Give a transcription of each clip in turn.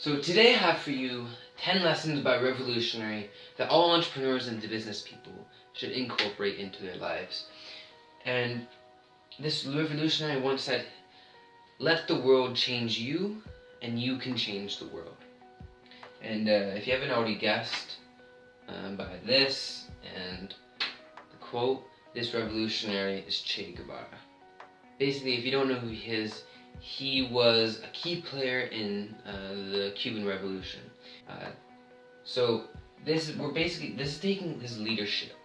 So today I have for you 10 lessons about revolutionary that all entrepreneurs and business people should incorporate into their lives. And this revolutionary once said, let the world change you and you can change the world. And if you haven't already guessed by this and the quote, this revolutionary is Che Guevara. Basically, if you don't know who he is, he was a key player in the Cuban Revolution. So this is taking his leadership,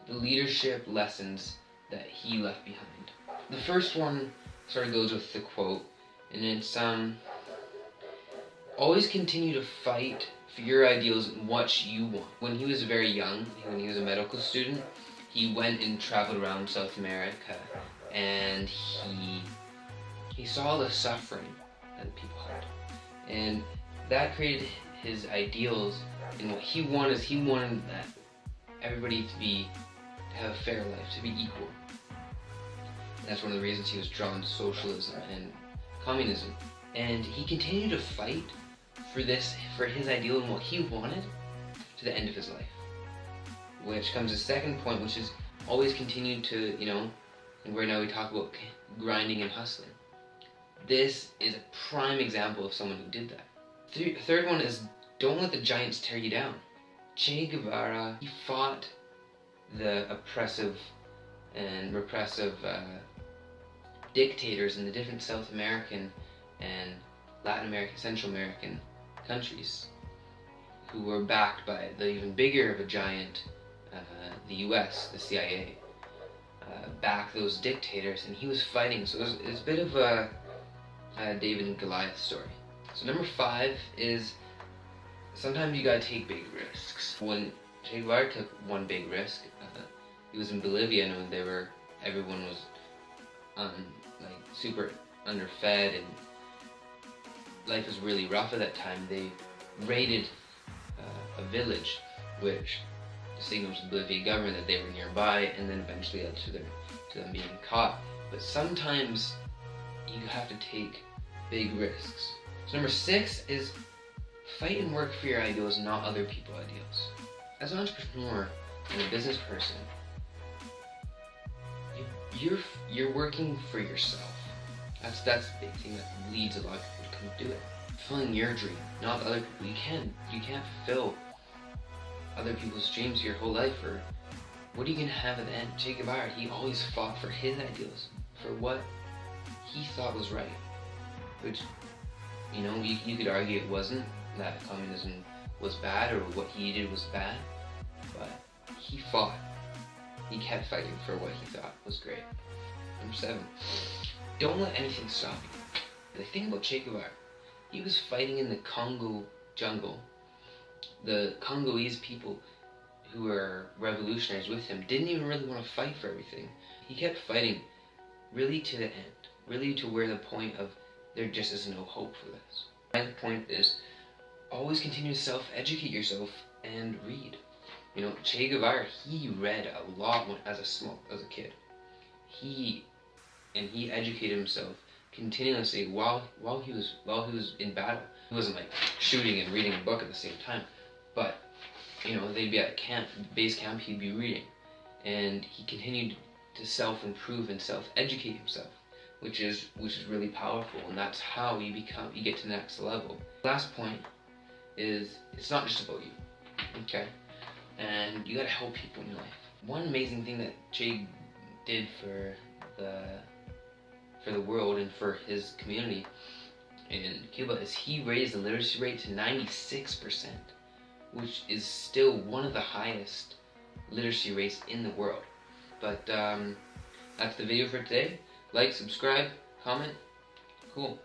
the leadership lessons that he left behind. The first one sort of goes with the quote, and it's always continue to fight for your ideals and what you want. When he was very young, when he was a medical student, he went and traveled around South America, and he saw the suffering that people had, and that created his ideals. And what he wanted that everybody to have a fair life, to be equal. And that's one of the reasons he was drawn to socialism and communism. And he continued to fight for his ideal and what he wanted to the end of his life. Which comes to the second point, which is always continue to, and right now we talk about grinding and hustling. This is a prime example of someone who did that. Third one is don't let the giants tear you down. Che Guevara, he fought the oppressive and repressive dictators in the different South American and Latin American, Central American countries who were backed by the even bigger of a giant, the US, the CIA, backed those dictators, and he was fighting. So it's a bit of a David and Goliath story. So number 5 is sometimes you gotta take big risks. When Che Guevara took one big risk, he was in Bolivia, and when everyone was super underfed and life was really rough at that time. They raided a village, which signals the Bolivian government that they were nearby, and then eventually led to them being caught. But sometimes you have to take big risks. So number 6 is fight and work for your ideals, not other people's ideals. As an entrepreneur and a business person, you're working for yourself. That's the big thing that leads a lot of people to come do it. Fulfilling your dream, not other people. You can't fulfill other people's dreams your whole life, or what are you gonna have at the end? Che Guevara, he always fought for his ideals, for what he thought was right. Which, you could argue it wasn't, that communism was bad or what he did was bad, but he fought. He kept fighting for what he thought was great. Number 7, don't let anything stop you. The thing about Che Guevara, he was fighting in the Congo jungle. The Congolese people who were revolutionaries with him didn't even really want to fight for everything. He kept fighting really to the end, really to where the point of there just is no hope for this. My point is always continue to self-educate yourself and read. Che Guevara, he read a lot as a kid. He educated himself continuously while he was in battle. He wasn't like shooting and reading a book at the same time, but they'd be at base camp, he'd be reading, and he continued to self-improve and self-educate himself, which is really powerful, and that's how you get to the next level. Last point is it's not just about you, okay? And you gotta help people in your life. One amazing thing that Che did for the world and for his community in Cuba is he raised the literacy rate to 96%, which is still one of the highest literacy rates in the world. But that's the video for today. Like, subscribe, comment. Cool.